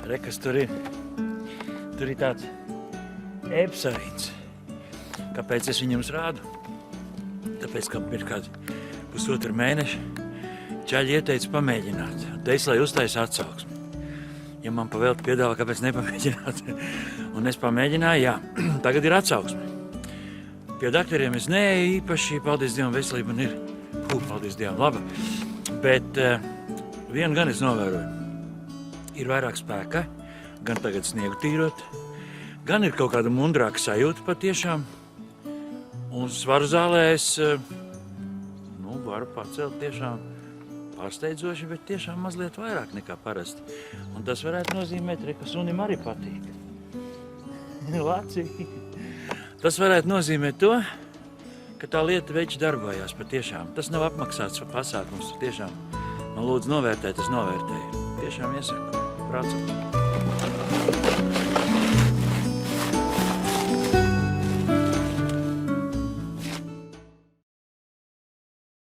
Re, kas tur ir? Tur ir tāds epsarīns. Kāpēc es viņam rādu? Tāpēc, ka pirms kāds pusotru mēnešu čaļi ieteica pamēģināt. Teica, lai uztaisa atsauksmi. Ja man pavēlti piedāvā, kāpēc nepamēģināt? Un es pamēģināju, jā. Tagad ir atsauksme. Pie dakteriem es neeju īpaši, paldies Dievam, veselība man ir. Paldies Dievam, laba. Bet vienu gan es novēroju. Ir vairāk spēka, gan tagad sniegu tīrot, gan ir kaut kāda mundrāka sajūta patiešām. Un svaru zālē es varu pacelt tiešām pārsteidzoši, bet tiešām mazliet vairāk nekā parasti. Un tas varētu nozīmēt, ka sunim arī patīk. Lācīgi. Tas varētu nozīmēt to, ka tā lieta veči darbojās patiešām. Tas nav apmaksāts pasākums. Tiešām man lūdzu novērtēt, es novērtēju. Tiešām iesaku. Braucam.